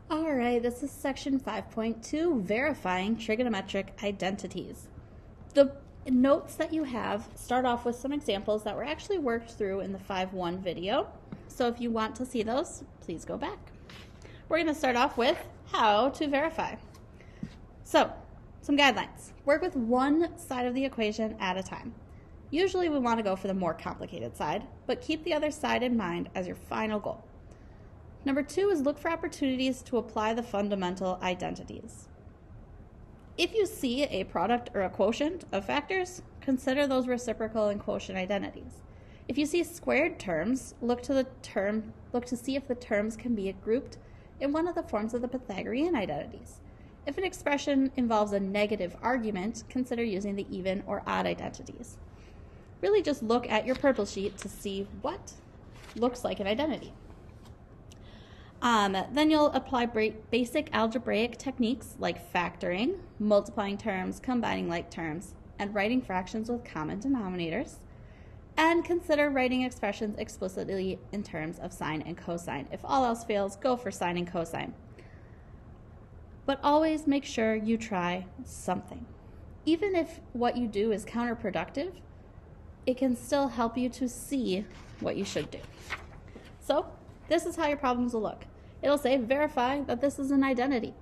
All right, this is section 5.2, verifying trigonometric identities. The notes that you have start off with some examples that were actually worked through in the 5.1 video. So if you want to see those, please go back. We're going to start off with how to verify. So, some guidelines. Work with one side of the equation at a time. Usually we want to go for the more complicated side, but keep the other side in mind as your final goal. Number 2 is look for opportunities to apply the fundamental identities. If you see a product or a quotient of factors, consider those reciprocal and quotient identities. If you see squared terms, look to see if the terms can be grouped in one of the forms of the Pythagorean identities. If an expression involves a negative argument, consider using the even or odd identities. Really just look at your purple sheet to see what looks like an identity. Then you'll apply basic algebraic techniques like factoring, multiplying terms, combining like terms, and writing fractions with common denominators. And consider writing expressions explicitly in terms of sine and cosine. If all else fails, go for sine and cosine. But always make sure you try something. Even if what you do is counterproductive, it can still help you to see what you should do. So, this is how your problems will look. It'll say, verify that this is an identity.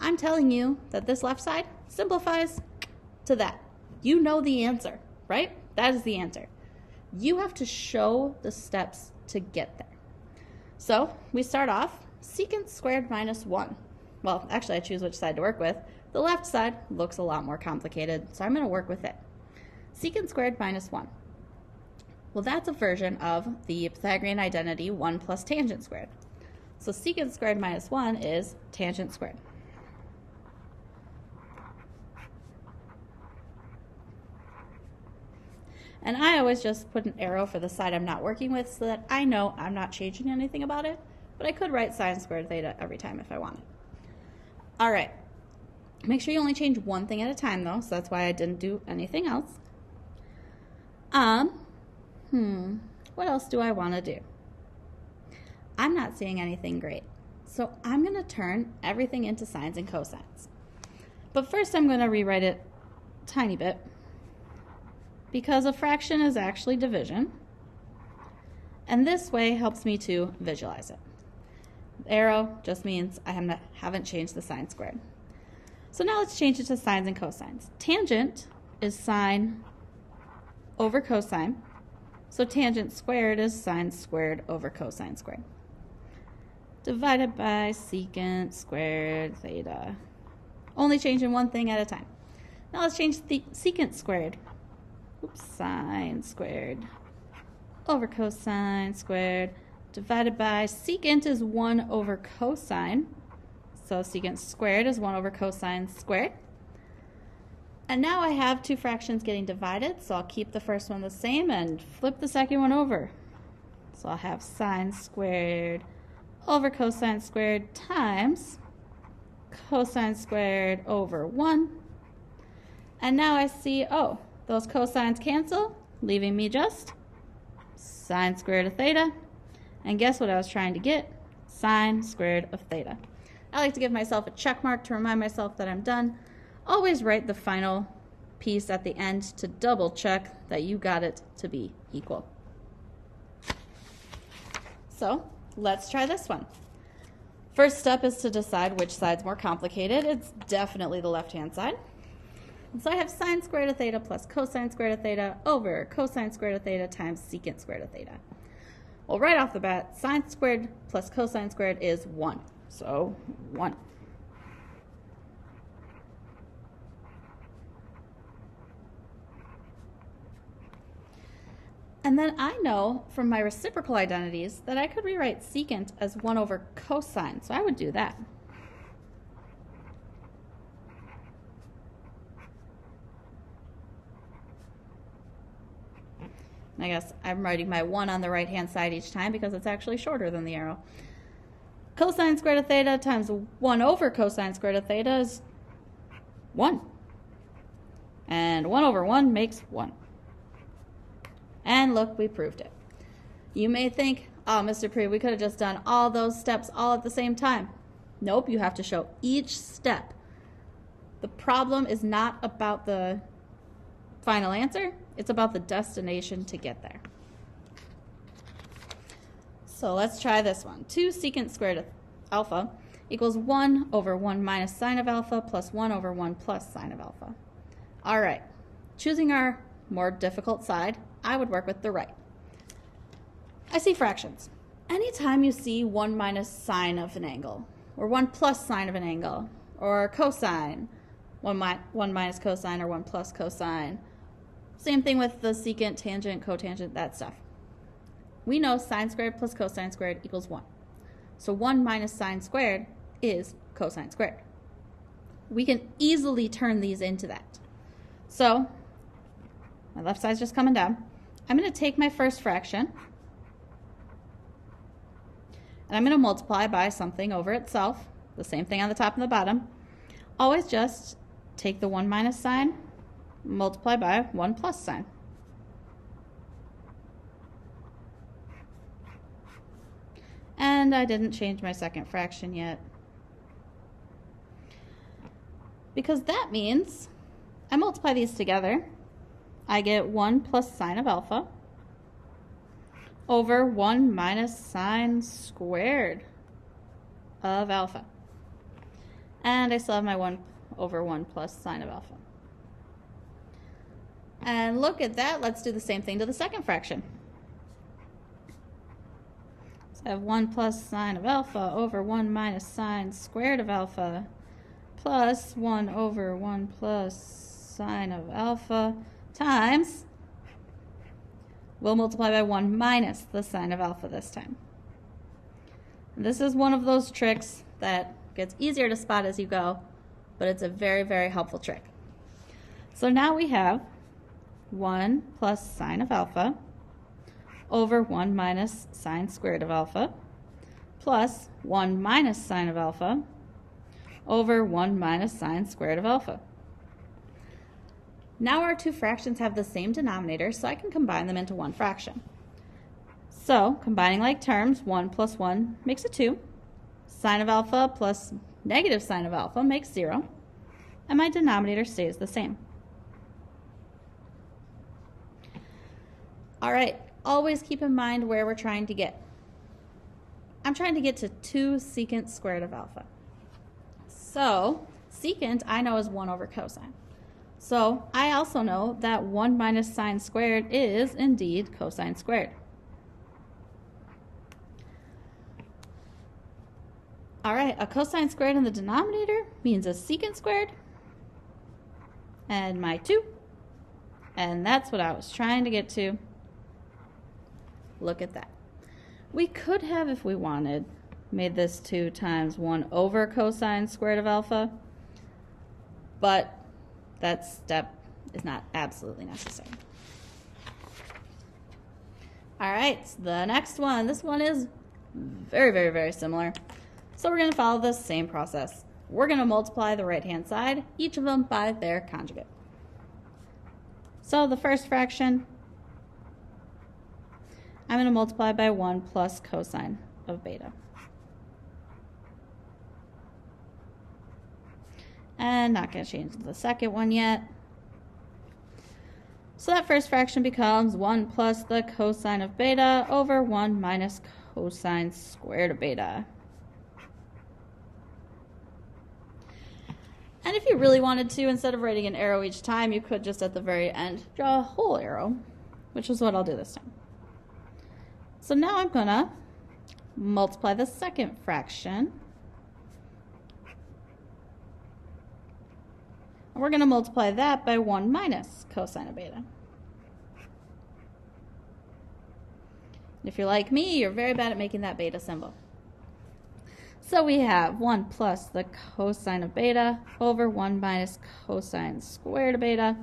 I'm telling you that this left side simplifies to that. You know the answer, right? That is the answer. You have to show the steps to get there. So, we start off, secant squared minus 1. Well, actually, I choose which side to work with. The left side looks a lot more complicated, so I'm going to work with it. Secant squared minus 1. Well, that's a version of the Pythagorean identity 1 plus tangent squared. So secant squared minus 1 is tangent squared. And I always just put an arrow for the side I'm not working with so that I know I'm not changing anything about it, but I could write sine squared theta every time if I wanted. All right. Make sure you only change one thing at a time though, so that's why I didn't do anything else. What else do I want to do? I'm not seeing anything great. So I'm going to turn everything into sines and cosines. But first I'm going to rewrite it a tiny bit because a fraction is actually division. And this way helps me to visualize it. The arrow just means I haven't changed the sine squared. So now let's change it to sines and cosines. Tangent is sine over cosine. So tangent squared is sine squared over cosine squared. Divided by secant squared theta. Only changing one thing at a time. Now let's change the secant squared. Sine squared over cosine squared. Divided by secant is 1 over cosine. So secant squared is 1 over cosine squared. And now I have two fractions getting divided, so I'll keep the first one the same and flip the second one over. So I'll have sine squared over cosine squared times cosine squared over 1. And now I see, oh, those cosines cancel, leaving me just sine squared of theta. And guess what I was trying to get? Sine squared of theta. I like to give myself a check mark to remind myself that I'm done. Always write the final piece at the end to double check that you got it to be equal. So let's try this one. First step is to decide which side's more complicated. It's definitely the left-hand side. So I have sine squared of theta plus cosine squared of theta over cosine squared of theta times secant squared of theta. Well, right off the bat, sine squared plus cosine squared is 1. So 1. And then I know from my reciprocal identities that I could rewrite secant as 1 over cosine, so I would do that. I guess I'm writing my 1 on the right-hand side each time because it's actually shorter than the arrow. Cosine squared of theta times 1 over cosine squared of theta is 1. And 1 over 1 makes 1. And look, we proved it. You may think, oh, Mr. Pre, we could have just done all those steps all at the same time. Nope, you have to show each step. The problem is not about the final answer, it's about the destination to get there. So let's try this one. 2 secant squared of alpha equals 1 over 1 minus sine of alpha plus 1 over 1 plus sine of alpha. All right, choosing our more difficult side, I would work with the right. I see fractions. Anytime you see 1 minus sine of an angle, or 1 plus sine of an angle, or cosine, 1 minus cosine or 1 plus cosine. Same thing with the secant, tangent, cotangent, that stuff. We know sine squared plus cosine squared equals 1. So 1 minus sine squared is cosine squared. We can easily turn these into that. So my left side's just coming down. I'm going to take my first fraction, and I'm going to multiply by something over itself, the same thing on the top and the bottom. Always just take the 1 minus sign, multiply by 1 plus sign. And I didn't change my second fraction yet, because that means I multiply these together. I get 1 plus sine of alpha over 1 minus sine squared of alpha. And I still have my 1 over 1 plus sine of alpha. And look at that. Let's do the same thing to the second fraction. So I have 1 plus sine of alpha over 1 minus sine squared of alpha plus 1 over 1 plus sine of alpha times, we'll multiply by 1 minus the sine of alpha this time. And this is one of those tricks that gets easier to spot as you go, but it's a very, very helpful trick. So now we have 1 plus sine of alpha over 1 minus sine squared of alpha plus 1 minus sine of alpha over 1 minus sine squared of alpha. Now our two fractions have the same denominator, so I can combine them into one fraction. So, combining like terms, 1 plus 1 makes a 2. Sine of alpha plus negative sine of alpha makes 0. And my denominator stays the same. All right, always keep in mind where we're trying to get. I'm trying to get to 2 secant squared of alpha. So, secant I know is 1 over cosine. So I also know that 1 minus sine squared is indeed cosine squared. All right, a cosine squared in the denominator means a secant squared, and my 2, and that's what I was trying to get to. Look at that. We could have, if we wanted, made this 2 times 1 over cosine squared of alpha, but that step is not absolutely necessary. All right, so the next one. This one is very, very, very similar. So we're going to follow the same process. We're going to multiply the right-hand side, each of them by their conjugate. So the first fraction, I'm going to multiply by 1 plus cosine of beta. And not going to change the second one yet. So that first fraction becomes 1 plus the cosine of beta over 1 minus cosine squared of beta. And if you really wanted to, instead of writing an arrow each time, you could just at the very end draw a whole arrow, which is what I'll do this time. So now I'm going to multiply the second fraction. And we're going to multiply that by 1 minus cosine of beta. If you're like me, you're very bad at making that beta symbol. So we have 1 plus the cosine of beta over 1 minus cosine squared of beta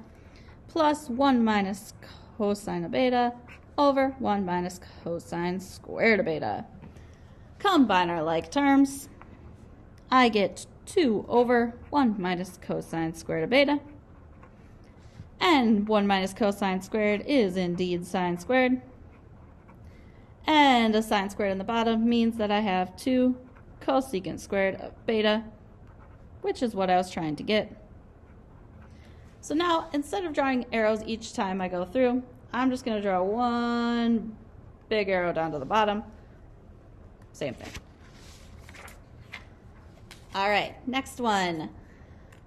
plus 1 minus cosine of beta over 1 minus cosine squared of beta. Combine our like terms. I get 2 over 1 minus cosine squared of beta. And 1 minus cosine squared is indeed sine squared. And a sine squared in the bottom means that I have 2 cosecant squared of beta, which is what I was trying to get. So now, instead of drawing arrows each time I go through, I'm just going to draw one big arrow down to the bottom. Same thing. All right, next one.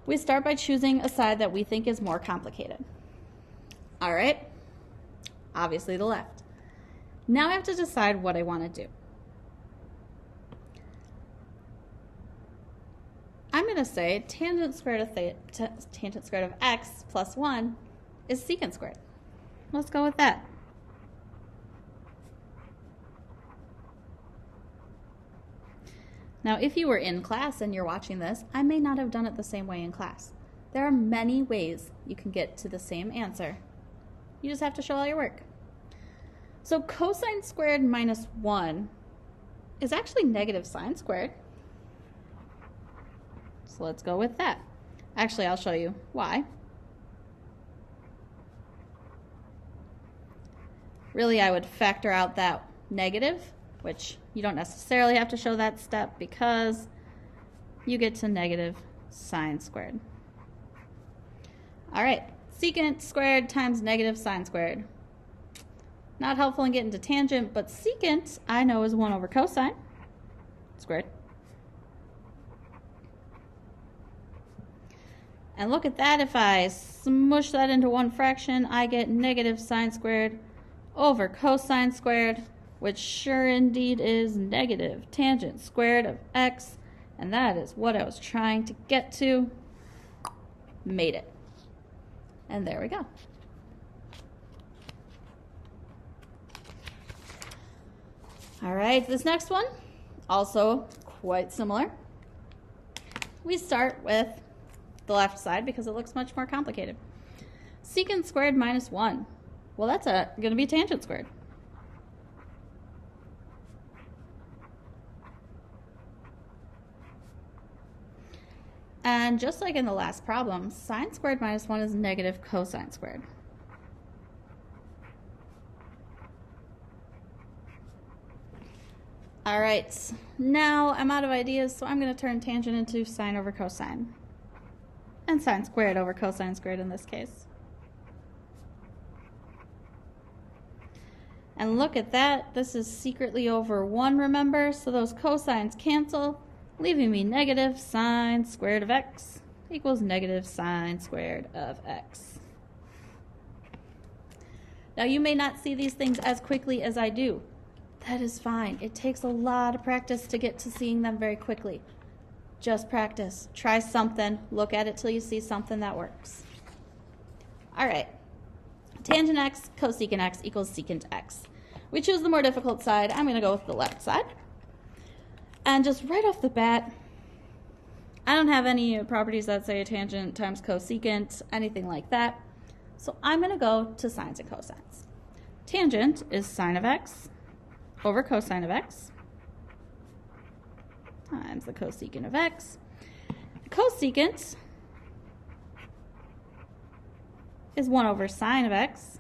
We start by choosing a side that we think is more complicated. All right, obviously the left. Now I have to decide what I want to do. I'm going to say tangent squared of x plus 1 is secant squared. Let's go with that. Now, if you were in class and you're watching this, I may not have done it the same way in class. There are many ways you can get to the same answer. You just have to show all your work. So cosine squared minus 1 is actually negative sine squared. So let's go with that. Actually, I'll show you why. Really, I would factor out that negative, which you don't necessarily have to show that step because you get to negative sine squared. All right, secant squared times negative sine squared. Not helpful in getting to tangent, but secant I know is 1 over cosine squared. And look at that, if I smush that into one fraction, I get negative sine squared over cosine squared, which sure indeed is negative tangent squared of x, and that is what I was trying to get to. Made it. And there we go. All right, this next one, also quite similar. We start with the left side because it looks much more complicated. Secant squared minus 1. Well, that's going to be tangent squared. And just like in the last problem, sine squared minus 1 is negative cosine squared. All right, now I'm out of ideas, so I'm going to turn tangent into sine over cosine. And sine squared over cosine squared in this case. And look at that, this is secretly over 1, remember? So those cosines cancel, leaving me negative sine squared of x equals negative sine squared of x. Now you may not see these things as quickly as I do. That is fine. It takes a lot of practice to get to seeing them very quickly. Just practice. Try something. Look at it till you see something that works. All right. Tangent x cosecant x equals secant x. We choose the more difficult side. I'm going to go with the left side. And just right off the bat, I don't have any properties that say tangent times cosecant, anything like that. So I'm going to go to sines and cosines. Tangent is sine of x over cosine of x times the cosecant of x. Cosecant is 1 over sine of x.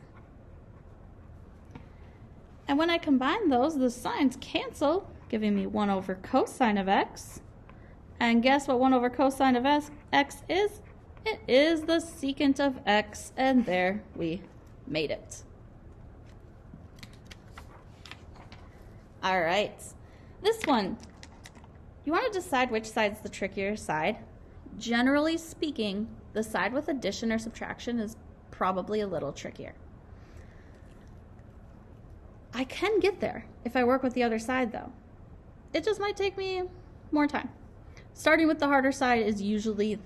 And when I combine those, the sines cancel, giving me 1 over cosine of x. And guess what 1 over cosine of x is? It is the secant of x, and there we made it. All right, this one, you want to decide which side's the trickier side. Generally speaking, the side with addition or subtraction is probably a little trickier. I can get there if I work with the other side though. It just might take me more time. Starting with the harder side is usually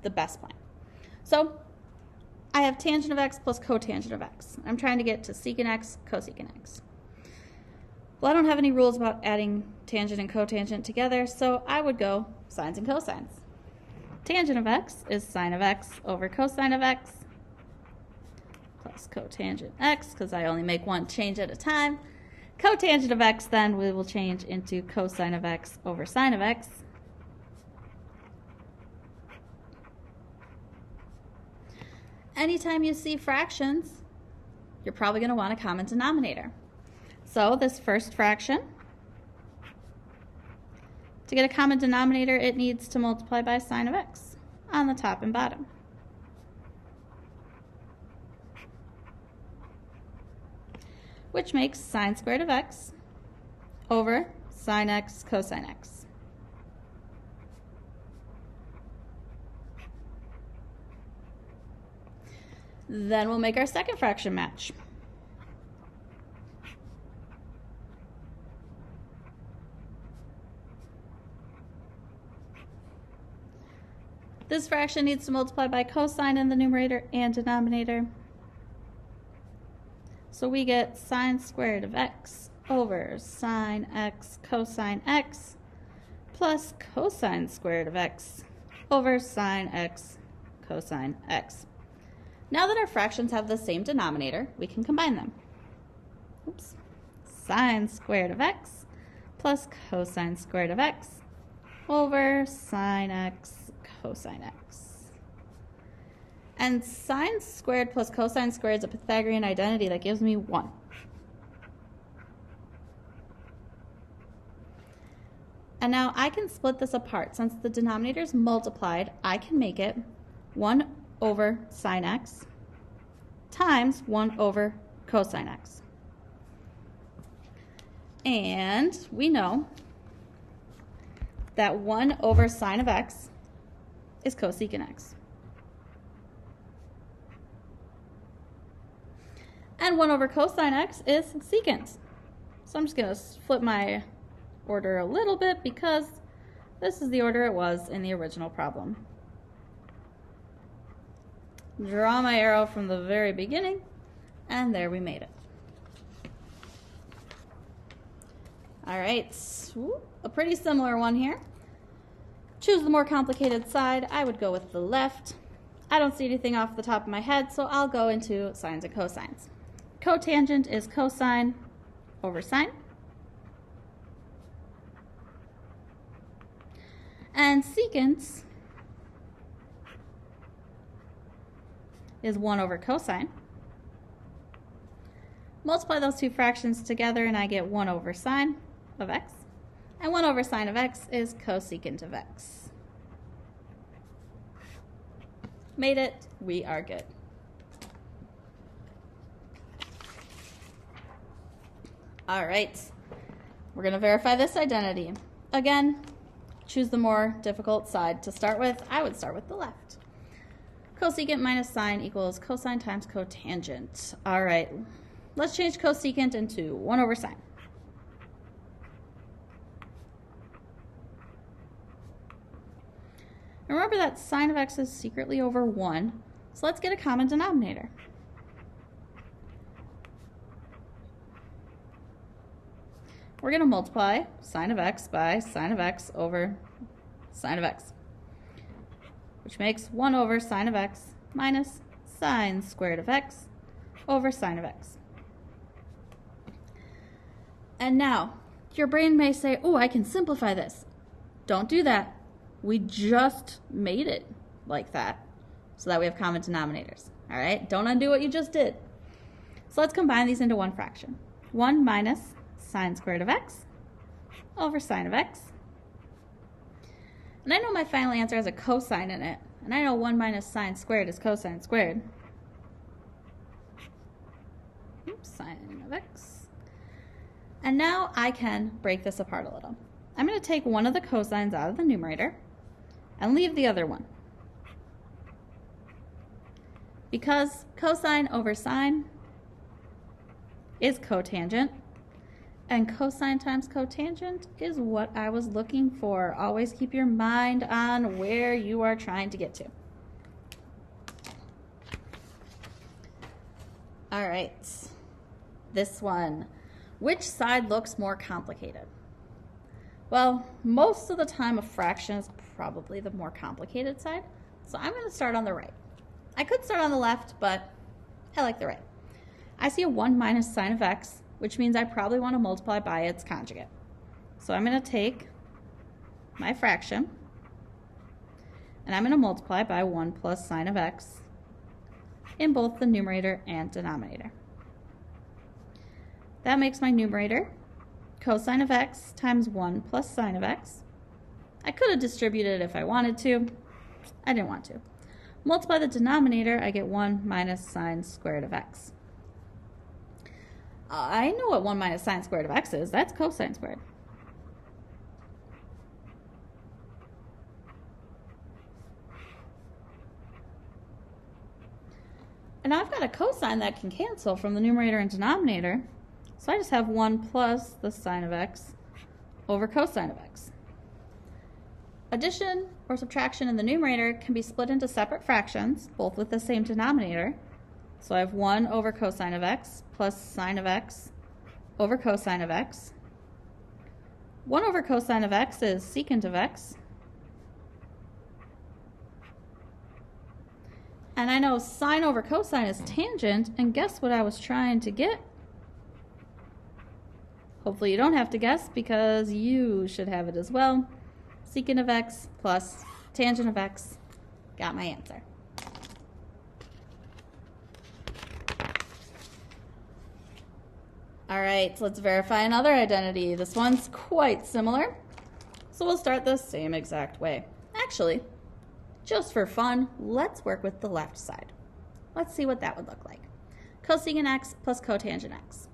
the best plan. So I have tangent of x plus cotangent of x. I'm trying to get to secant x, cosecant x. Well, I don't have any rules about adding tangent and cotangent together, so I would go sines and cosines. Tangent of x is sine of x over cosine of x plus cotangent x, because I only make one change at a time. Cotangent of x, then, we will change into cosine of x over sine of x. Anytime you see fractions, you're probably going to want a common denominator. So this first fraction, To get a common denominator, it needs to multiply by sine of x on the top and bottom. Which makes sine squared of x over sine x cosine x. Then we'll make our second fraction match. This fraction needs to multiply by cosine in the numerator and denominator. So we get sine squared of x over sine x cosine x plus cosine squared of x over sine x cosine x. Now that our fractions have the same denominator, we can combine them. Oops. Sine squared of x plus cosine squared of x over sine x cosine x. And sine squared plus cosine squared is a Pythagorean identity that gives me 1. And now I can split this apart. Since the denominator is multiplied, I can make it 1 over sine x times 1 over cosine x. And we know that 1 over sine of x is cosecant x. And 1 over cosine x is secant. So I'm just going to flip my order a little bit because this is the order it was in the original problem. Draw my arrow from the very beginning, and there we made it. All right, a pretty similar one here. Choose the more complicated side. I would go with the left. I don't see anything off the top of my head, so I'll go into sines and cosines. Cotangent is cosine over sine. And secant is 1 over cosine. Multiply those two fractions together and I get 1 over sine of x. And 1 over sine of x is cosecant of x. Made it. We are good. All right. We're going to verify this identity. Again, choose the more difficult side to start with. I would start with the left. Cosecant minus sine equals cosine times cotangent. All right. Let's change cosecant into 1 over sine. Remember that sine of x is secretly over 1, so let's get a common denominator. We're going to multiply sine of x by sine of x over sine of x, which makes 1 over sine of x minus sine squared of x over sine of x. And now, your brain may say, oh, I can simplify this. Don't do that. We just made it like that so that we have common denominators. All right? Don't undo what you just did. So let's combine these into one fraction. 1 minus sine squared of x over sine of x. And I know my final answer has a cosine in it. And I know 1 minus sine squared is cosine squared. Oops, sine of x. And now I can break this apart a little. I'm going to take one of the cosines out of the numerator and leave the other one. Because cosine over sine is cotangent, and cosine times cotangent is what I was looking for. Always keep your mind on where you are trying to get to. All right, this one. Which side looks more complicated? Well, most of the time a fraction is probably the more complicated side, so I'm going to start on the right. I could start on the left, but I like the right. I see a 1 minus sine of x, which means I probably want to multiply by its conjugate. So I'm going to take my fraction, and I'm going to multiply by 1 plus sine of x in both the numerator and denominator. That makes my numerator cosine of x times 1 plus sine of x, I could have distributed it if I wanted to. I didn't want to. Multiply the denominator, I get 1 minus sine squared of x. I know what 1 minus sine squared of x is. That's cosine squared. And I've got a cosine that can cancel from the numerator and denominator. So I just have 1 plus the sine of x over cosine of x. Addition or subtraction in the numerator can be split into separate fractions, both with the same denominator. So I have 1 over cosine of x plus sine of x over cosine of x. 1 over cosine of x is secant of x. And I know sine over cosine is tangent, and guess what I was trying to get? Hopefully you don't have to guess because you should have it as well. Secant of x plus tangent of x. Got my answer. All right, so let's verify another identity. This one's quite similar. So we'll start the same exact way. Actually, just for fun, let's work with the left side. Let's see what that would look like. Cosecant x plus cotangent x.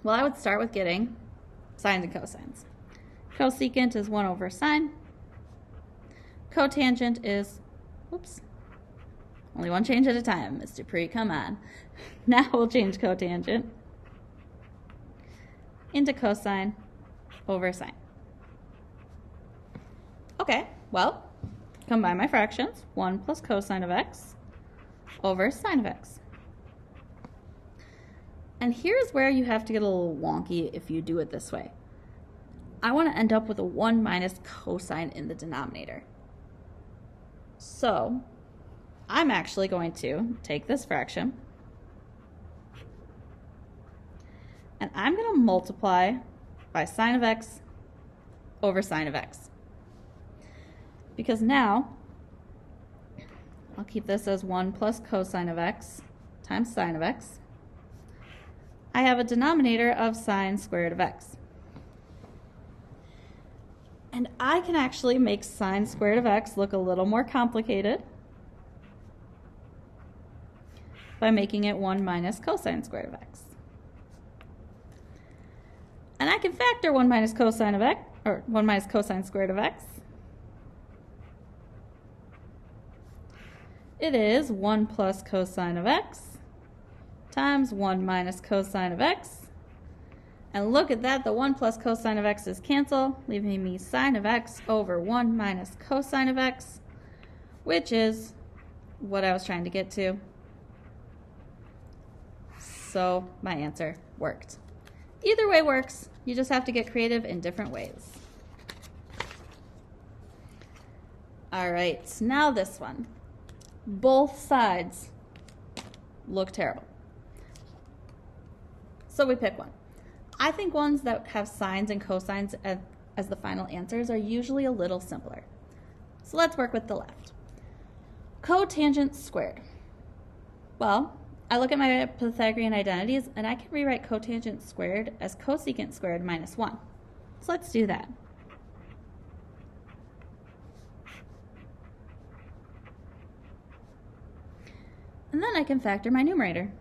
Well, I would start with getting sines and cosines. Cosecant is 1 over sine. Cotangent is, whoops, only one change at a time, Mr. Pre, come on. Now we'll change cotangent into cosine over sine. Okay, well, combine my fractions. 1 plus cosine of x over sine of x. And here's where you have to get a little wonky if you do it this way. I want to end up with a 1 minus cosine in the denominator. So I'm actually going to take this fraction and I'm going to multiply by sine of x over sine of x. Because now I'll keep this as 1 plus cosine of x times sine of x. I have a denominator of sine squared of x. And I can actually make sine squared of x look a little more complicated by making it 1 minus cosine squared of x. And I can factor 1 minus cosine of x, or 1 minus cosine squared of x. It is 1 plus cosine of x times 1 minus cosine of x. And look at that, the 1 plus cosine of x is cancel, leaving me sine of x over 1 minus cosine of x, which is what I was trying to get to. So my answer worked. Either way works, you just have to get creative in different ways. All right, now this one. Both sides look terrible. So we pick one. I think ones that have sines and cosines as the final answers are usually a little simpler. So let's work with the left. Cotangent squared. Well, I look at my Pythagorean identities and I can rewrite cotangent squared as cosecant squared minus 1. So let's do that. And then I can factor my numerator.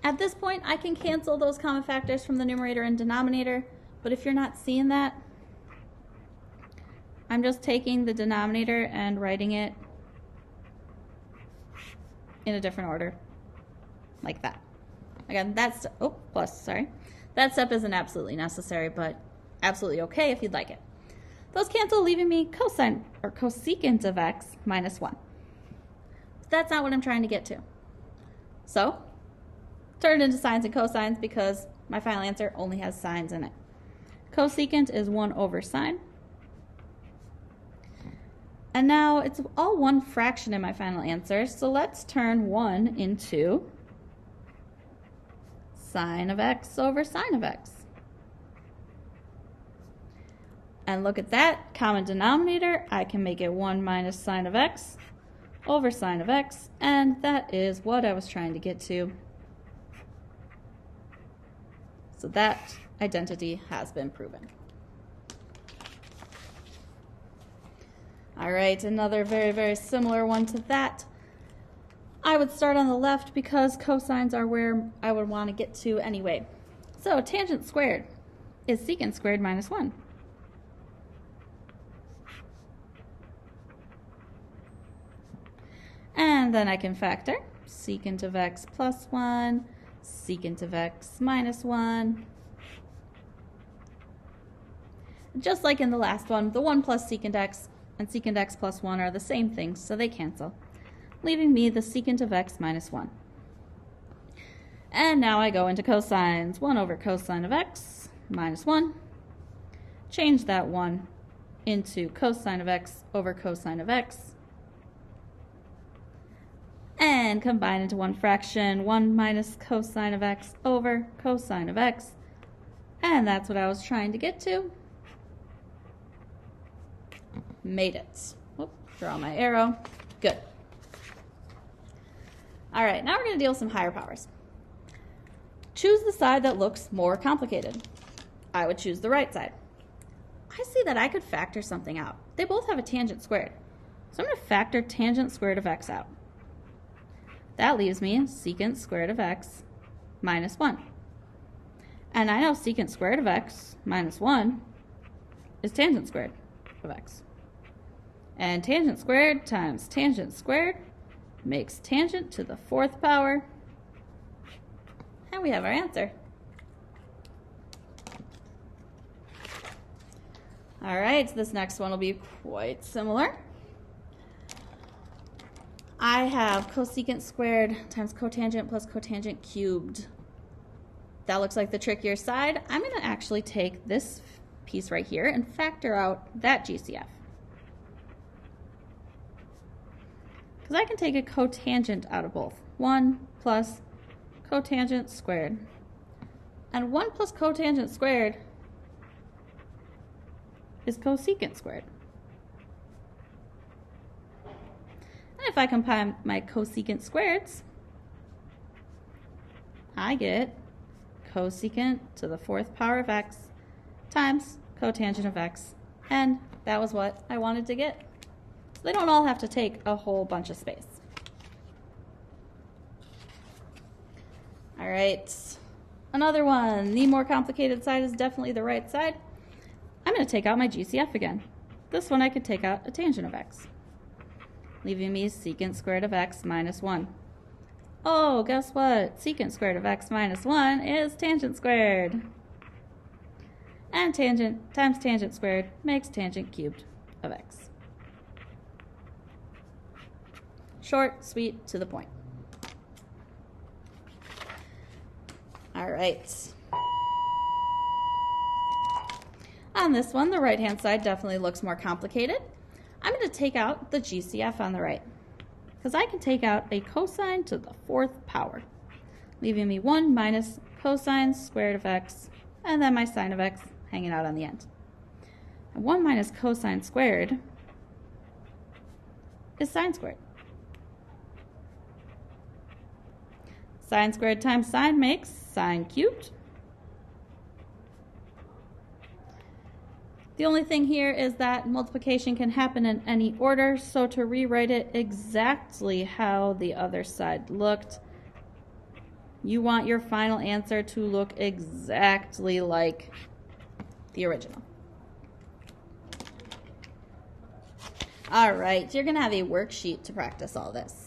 At this point, I can cancel those common factors from the numerator and denominator, but if you're not seeing that, I'm just taking the denominator and writing it in a different order, like that. Again, that's, that step isn't absolutely necessary, but absolutely okay if you'd like it. Those cancel, leaving me cosine, or cosecant of x minus 1. But that's not what I'm trying to get to. So, turn it into sines and cosines because my final answer only has sines in it. Cosecant is 1 over sine. And now it's all one fraction in my final answer, so let's turn 1 into sine of x over sine of x. And look at that, common denominator, I can make it 1 minus sine of x over sine of x, and that is what I was trying to get to. So that identity has been proven. All right, another very, very similar one to that. I would start on the left because cosines are where I would want to get to anyway. So tangent squared is secant squared minus 1. And then I can factor secant of x plus 1, secant of x minus 1. Just like in the last one, the 1 plus secant x and secant x plus 1 are the same things, so they cancel, leaving me the secant of x minus 1. And now I go into cosines. 1 over cosine of x minus 1. Change that 1 into cosine of x over cosine of x. And combine into one fraction, 1 minus cosine of x over cosine of x. And that's what I was trying to get to. Made it. Whoop, draw my arrow. Good. All right, now we're going to deal with some higher powers. Choose the side that looks more complicated. I would choose the right side. I see that I could factor something out. They both have a tangent squared. So I'm going to factor tangent squared of x out. That leaves me secant squared of x minus 1. And I know secant squared of x minus 1 is tangent squared of x. And tangent squared times tangent squared makes tangent to the 4th power. And we have our answer. All right, this next one will be quite similar. I have cosecant squared times cotangent plus cotangent cubed. That looks like the trickier side. I'm going to actually take this piece right here and factor out that GCF. Because I can take a cotangent out of both. 1 plus cotangent squared. And 1 plus cotangent squared is cosecant squared. And if I combine my cosecant squareds, I get cosecant to the 4th power of x times cotangent of x. And that was what I wanted to get. So they don't all have to take a whole bunch of space. All right, another one. The more complicated side is definitely the right side. I'm going to take out my GCF again. This one I could take out a tangent of x, leaving me secant squared of x minus 1. Oh, guess what? Secant squared of x minus 1 is tangent squared. And tangent times tangent squared makes tangent cubed of x. Short, sweet, to the point. All right. On this one, the right-hand side definitely looks more complicated. I'm going to take out the GCF on the right, because I can take out a cosine to the 4th power, leaving me 1 minus cosine squared of x, and then my sine of x hanging out on the end. And 1 minus cosine squared is sine squared. Sine squared times sine makes sine cubed. The only thing here is that multiplication can happen in any order, so to rewrite it exactly how the other side looked, you want your final answer to look exactly like the original. All right, you're going to have a worksheet to practice all this.